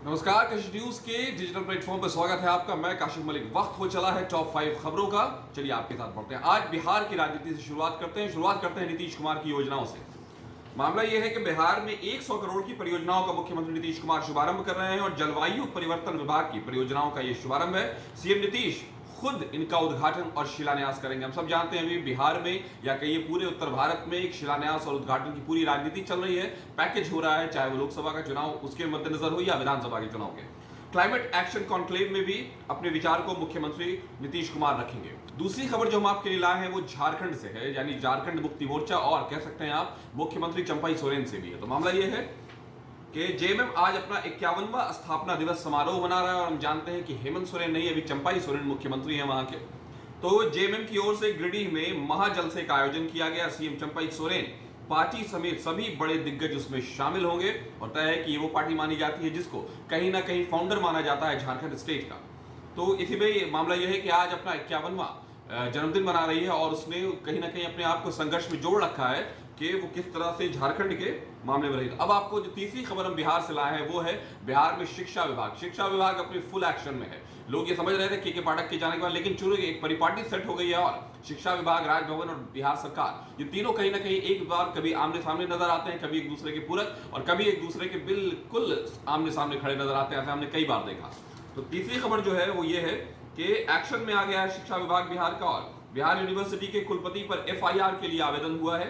नमस्कार, कशिश न्यूज के digital platform पर स्वागत है आपका। मैं काशिफ मलिक। वक्त हो चला है टॉप 5 खबरों का। चलिए आपके साथ बढ़ते हैं। आज बिहार की राजनीति से शुरुआत करते हैं नीतीश कुमार की योजनाओं से। मामला यह है कि बिहार में 100 करोड़ की परियोजनाओं का मुख्यमंत्री नीतीश कुमार शुभारंभ कर रहे हैं और जलवायु परिवर्तन विभाग की परियोजनाओं का यह शुभारंभ है। सीएम नीतीश खुद इनका उद्घाटन और शिलान्यास करेंगे। हम सब जानते हैं अभी बिहार में या कहिए पूरे उत्तर भारत में एक शिलान्यास और उद्घाटन की पूरी राजनीति चल रही है। पैकेज हो रहा है, चाहे वो लोकसभा का चुनाव उसके मद्देनजर हो या विधानसभा के चुनाव के। क्लाइमेट एक्शन कॉन्क्लेव में भी अपने विचार को मुख्यमंत्री नीतीश कुमार रखेंगे। दूसरी खबर जो हम आपके लिए लाए हैं वो झारखंड से है, यानी झारखंड मुक्ति मोर्चा और कह सकते हैं आप मुख्यमंत्री चंपाई सोरेन से भी है। तो मामला यह है कि जेएमएम आज अपना 51वां स्थापना दिवस समारोह मना रहा है और हम जानते हैं कि हेमंत सोरेन नहीं, अभी चंपाई सोरेन मुख्यमंत्री हैं वहां के। तो जेएमएम की ओर से गिरिडीह में महाजलसे का आयोजन किया गया। सीएम चंपाई सोरेन पार्टी समेत सभी बड़े दिग्गज उसमें शामिल होंगे और तय है कि ये वो पार्टी मानी जाती है जिसको कहीं ना कहीं फाउंडर माना जाता है झारखंड स्टेट का। तो इसी में मामला यह है कि आज अपना 51वां जन्मदिन मना रही है और उसने कहीं ना कहीं अपने आप को संघर्ष में जोड़ रखा है कि वो किस तरह से झारखंड के मामले में रहेगा। अब आपको जो तीसरी खबर हम बिहार से लाए हैं वो है बिहार में शिक्षा विभाग अपने फुल एक्शन में है। लोग ये समझ रहे थे के पाठक के जाने के बाद, लेकिन चुनो एक परिपाटी सेट हो गई है और शिक्षा विभाग, राजभवन और बिहार सरकार, ये तीनों कहीं ना कहीं एक बार कभी आमने सामने नजर आते हैं, कभी एक दूसरे के पूरक और कभी एक दूसरे के बिल्कुल आमने सामने खड़े नजर आते हैं। ऐसा हमने कई बार देखा। तो तीसरी खबर जो है वो ये है कि एक्शन में आ गया है शिक्षा विभाग बिहार का और बिहार यूनिवर्सिटी के कुलपति पर एफआईआर के लिए आवेदन हुआ है।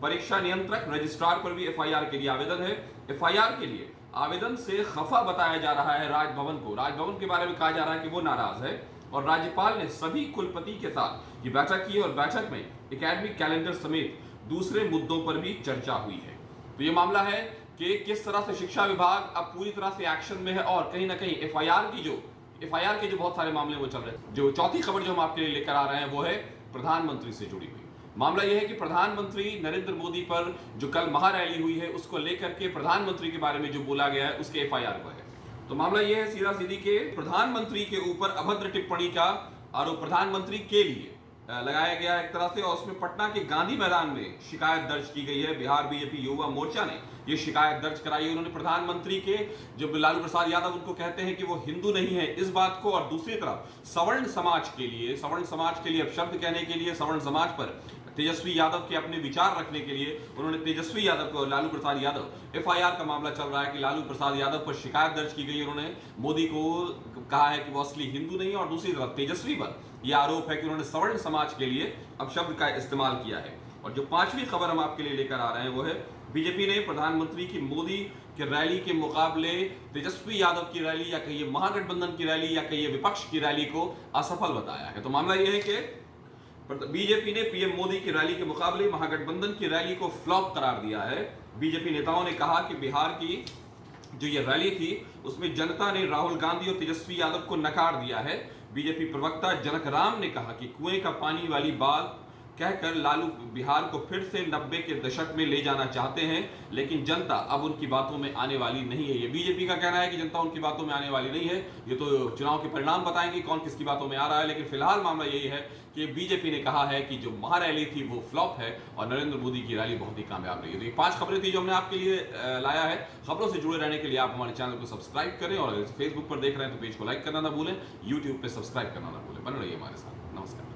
परीक्षा नियंत्रक रजिस्ट्रार पर भी एफआईआर के लिए आवेदन है। एफआईआर के लिए आवेदन से खफा बताया जा रहा है राजभवन को। राजभवन के बारे में कहा जा रहा है कि वो नाराज है और राज्यपाल ने सभी कुलपति के साथ ये बैठक की और बैठक में एकेडमिक कैलेंडर समेत दूसरे मुद्दों पर भी चर्चा हुई है। तो ये मामला है कि किस तरह से शिक्षा विभाग अब पूरी तरह से एक्शन में है और कहीं ना कहीं एफआईआर के जो बहुत सारे मामले वो चल रहे हैं। जो चौथी खबर जो हम आपके लिए लेकर आ रहे हैं वो है प्रधानमंत्री से जुड़ी हुई। मामला यह है कि प्रधानमंत्री नरेंद्र मोदी पर जो कल महारैली हुई है उसको लेकर के प्रधानमंत्री के बारे में जो बोला गया है उसके एफआईआर पर है। तो मामला यह है सीधा सीधी के प्रधानमंत्री के ऊपर अभद्र टिप्पणी का आरोप प्रधानमंत्री के लिए लगाया गया है एक तरह से, और उसमें पटना के गांधी मैदान में शिकायत दर्ज की गई है। बिहार बीजेपी युवा मोर्चा ने ये शिकायत दर्ज कराई है। उन्होंने प्रधानमंत्री के जो लालू प्रसाद यादव उनको कहते हैं कि वो हिंदू नहीं है इस बात को, और दूसरी तरफ सवर्ण समाज के लिए अब शब्द कहने के लिए सवर्ण समाज पर तेजस्वी यादव के अपने विचार रखने के लिए उन्होंने तेजस्वी यादव को, लालू प्रसाद यादव, एफआईआर का मामला चल रहा है कि लालू प्रसाद यादव पर शिकायत दर्ज की गई। उन्होंने मोदी को कहा है कि वो असली हिंदू नहीं है और दूसरी तरफ तेजस्वी पर यह आरोप है कि उन्होंने सवर्ण समाज के लिए अब शब्द का इस्तेमाल किया है। और जो पांचवी खबर हम आपके लिए लेकर आ रहे हैं वो है बीजेपी ने प्रधानमंत्री की मोदी की रैली के मुकाबले तेजस्वी यादव की रैली या कहिए महागठबंधन की रैली या कहिए विपक्ष की रैली को असफल बताया है। तो मामला यह है कि बीजेपी ने पीएम मोदी की रैली के मुकाबले महागठबंधन की रैली को फ्लॉप करार दिया है। बीजेपी नेताओं ने कहा कि बिहार की जो ये रैली थी उसमें जनता ने राहुल गांधी और तेजस्वी यादव को नकार दिया है। बीजेपी प्रवक्ता जनक राम ने कहा कि कुएं का पानी वाली बात कहकर लालू बिहार को फिर से 90 के दशक में ले जाना चाहते हैं, लेकिन जनता अब उनकी बातों में आने वाली नहीं है। ये बीजेपी का कहना है कि जनता उनकी बातों में आने वाली नहीं है। ये तो चुनाव के परिणाम बताएंगे कौन किसकी बातों में आ रहा है, लेकिन फिलहाल मामला यही है कि बीजेपी ने कहा है कि जो महारैली थी वो फ्लॉप है और नरेंद्र मोदी की रैली बहुत ही कामयाब रही है। तो ये 5 खबरें थी जो हमने आपके लिए लाया है। खबरों से जुड़े रहने के लिए आप हमारे चैनल को सब्सक्राइब करें और अगर फेसबुक पर देख रहे हैं तो पेज को लाइक करना ना भूलें, यूट्यूब पर सब्सक्राइब करना ना भूलें। बने रहिए हमारे साथ। नमस्कार।